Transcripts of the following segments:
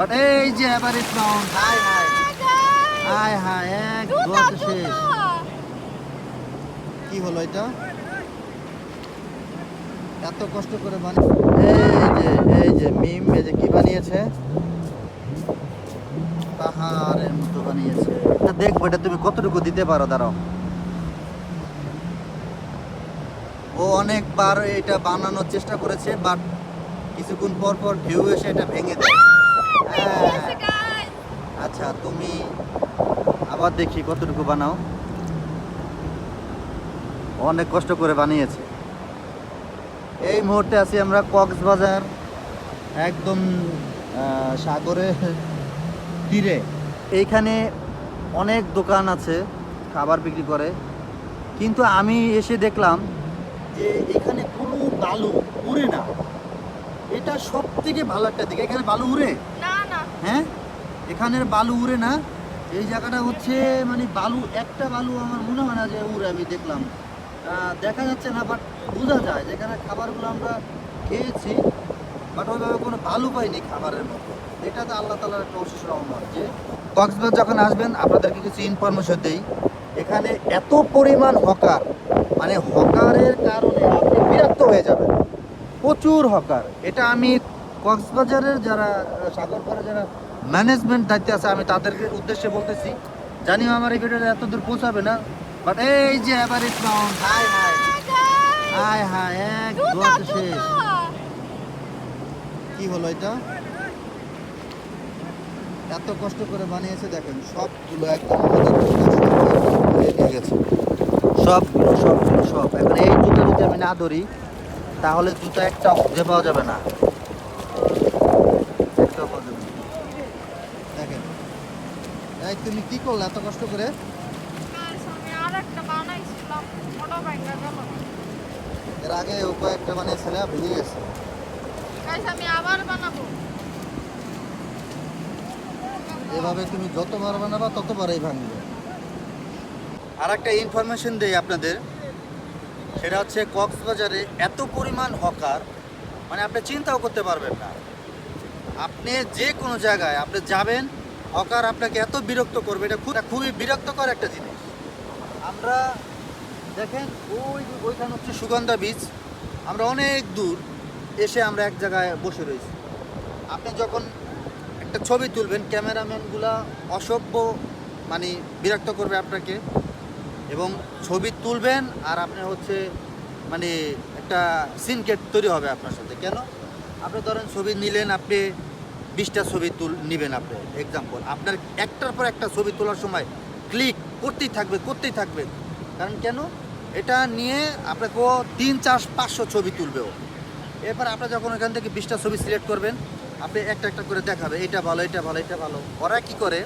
এই যে Everest Mount, high high high high, এক গত শেষ। কি হলো এটা? এত কষ্ট করে এই যে মিম, এই যে কি বানিয়েছে, পাহাড়ের মতো বানিয়েছে। এটা দেখবো, এটা তুমি কতটুকু দিতে পারো, দাঁড়াও। ও অনেকবার এটা বানানোর চেষ্টা করেছে, বাট কিছুক্ষণ পর পর ঢেউ এসে এটা ভেঙে দেয়। হ্যাঁ, আচ্ছা, তুমি আবার দেখি কতটুকু বানাও। অনেক কষ্ট করে বানিয়েছে। এই মুহূর্তে আছি আমরা কক্সবাজার, একদম সাগরের তীরে। এইখানে অনেক দোকান আছে খাবার বিক্রি করে, কিন্তু আমি এসে দেখলাম যে এখানে কোনো বালু উড়ে না। এটা সব থেকে ভালো একটা দিক। এখানে বালু উড়ে না। হ্যাঁ, এখানের বালু উড়ে না। এই জায়গাটা হচ্ছে মানে বালু, একটা বালু আমার মনে হয় না যে উড়ে। আমি দেখলাম, দেখা যাচ্ছে না, বাট বোঝা যায় যেখানে খাবারগুলো আমরা খেয়েছি, বাট ওইভাবে কোনো বালু পাইনি খাবারের মতো। এটা তো আল্লাহ তাআলার একটা অশেষ রহমত। যে কক্সবাজার যখন আসবেন আপনাদেরকে কিছু ইনফরমেশন দেই। এখানে এত পরিমাণ হকার, মানে হকারের কারণে আপনি বিরক্ত হয়ে যাবেন। প্রচুর হকার। এটা আমি কক্সবাজারের যারা সাগর পাড়ে যারা ম্যানেজমেন্ট দায়িত্বে আছে, আমি তাদেরকে উদ্দেশ্যে বলতেছি। জানিও আমার এই ভিডিওটা এত দূর পৌঁছাবে না, বাট এই যে Everest Mount, high high high high, এক গত শেষ। কি হলো এটা? এত কষ্ট করে বানিয়েছে, দেখেন সবগুলো একদম নিয়ে গেছে। সব এখন এই জুতা যদি আমি না ধরি, তাহলে জুতা একটা খুঁজে পাওয়া যাবে না। একটাও পাওয়া যাবে না। দেখেন, এই তুমি কি করলে এত কষ্ট করে? এর আগে ও কয়েকটা বানিয়েছিল, ভেঙে গেছে। আমি আবার বানাবো। এভাবে তুমি যতবার বানাবা ততবারই ভাঙবে। আর একটা ইনফরমেশন দেই আপনাদের, সেটা হচ্ছে কক্সবাজারে এত পরিমাণ হকার, মানে আপনি চিন্তাও করতে পারবেন না। আপনি যে কোনো জায়গায় আপনি যাবেন, হকার আপনাকে এত বিরক্ত করবে, এটা খুবই বিরক্তকর একটা জিনিস। আমরা দেখেন ওইখানে হচ্ছে সুগন্ধা বীচ, আমরা অনেক দূর এসে আমরা এক জায়গায় বসে রয়েছি। আপনি যখন একটা ছবি তুলবেন, ক্যামেরাম্যানগুলা অসভ্য, মানে বিরক্ত করবে আপনাকে, এবং ছবি তুলবেন আর আপনি হচ্ছে মানে একটা সিনকেট তৈরি হবে আপনার সাথে। কেন? আপনি ধরেন ছবি নিলেন, আপনি 20টা ছবি নেবেন। আপনি এক্সাম্পল, আপনার একটার পর একটা ছবি তোলার সময় ক্লিক করতেই থাকবে। কারণ কেন? এটা নিয়ে আপনাকে 3, 4, 500 ছবি তুলবেও। এরপর আপনি যখন এখান থেকে 20টা ছবি সিলেক্ট করবেন, আপনি একটা একটা করে দেখাবে, এটা ভালো, এটা ভালো, এটা ভালো। ওরা কি করে,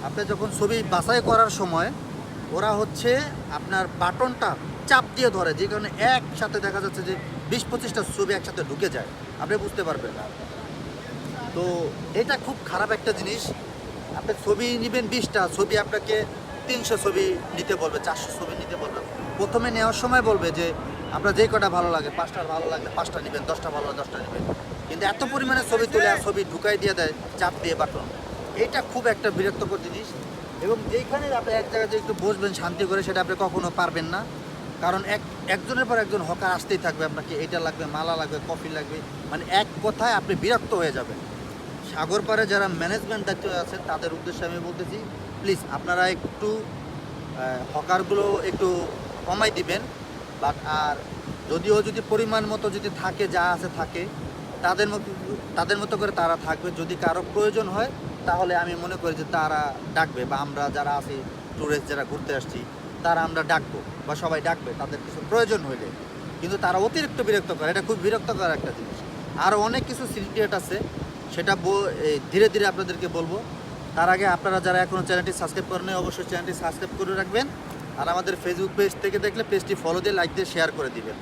আপনি যখন ছবি বাছাই করার সময় ওরা হচ্ছে আপনার বাটনটা চাপ দিয়ে ধরে, যে কারণে একসাথে দেখা যাচ্ছে যে 20-25টা ছবি একসাথে ঢুকে যায়, আপনি বুঝতে পারবেন না। তো এটা খুব খারাপ একটা জিনিস। আপনি ছবি নেবেন 20টা ছবি, আপনাকে 300 ছবি নিতে বলবে, 400 ছবি নিতে বলবে। প্রথমে নেওয়ার সময় বলবে যে আপনার যে কটা ভালো লাগে, 5টা ভালো লাগলে 5টা নেবেন, 10টা ভালো লাগে 10টা নেবেন। কিন্তু এত পরিমাণে ছবি তুলে আর ছবি ঢুকাই দিয়ে দেয় চাপ দিয়ে বাটন। এইটা খুব একটা বিরক্তকর জিনিস। এবং যেইখানে আপনি এক জায়গায় যে একটু বসবেন শান্তি করে, সেটা আপনি কখনো পারবেন না। কারণ একজনের পর একজন হকার আসতেই থাকবে, আপনাকে এটা লাগবে, মালা লাগবে, কফি লাগবে, মানে এক কথায় আপনি বিরক্ত হয়ে যাবেন। সাগর পাড়ে যারা ম্যানেজমেন্ট দায়িত্বে আছেন তাদের উদ্দেশ্যে আমি বলতেছি, প্লিজ আপনারা একটু হকারগুলো একটু কমাই দিবেন। বাট আর যদি পরিমাণ মতো যদি থাকে, যা আছে থাকে, তাদের মতো করে তারা থাকবে। যদি কারো প্রয়োজন হয় তাহলে আমি মনে করি যে তারা ডাকবে, বা আমরা যারা আছি ট্যুরিস্ট যারা ঘুরতে আসছি তারা আমরা ডাকবো, বা সবাই ডাকবে তাদের কিছু প্রয়োজন হইলে। কিন্তু তারা অতিরিক্ত বিরক্ত করে, এটা খুব বিরক্তকর একটা জিনিস। আরও অনেক কিছু সিক্রেট আছে, সেটা ধীরে ধীরে আপনাদেরকে বলবো। তার আগে আপনারা যারা এখনও চ্যানেলটি সাবস্ক্রাইব করেন, অবশ্যই চ্যানেলটি সাবস্ক্রাইব করে রাখবেন। আর আমাদের ফেসবুক পেজ থেকে দেখলে পেজটি ফলো দিয়ে, লাইক দিয়ে, শেয়ার করে দিবেন।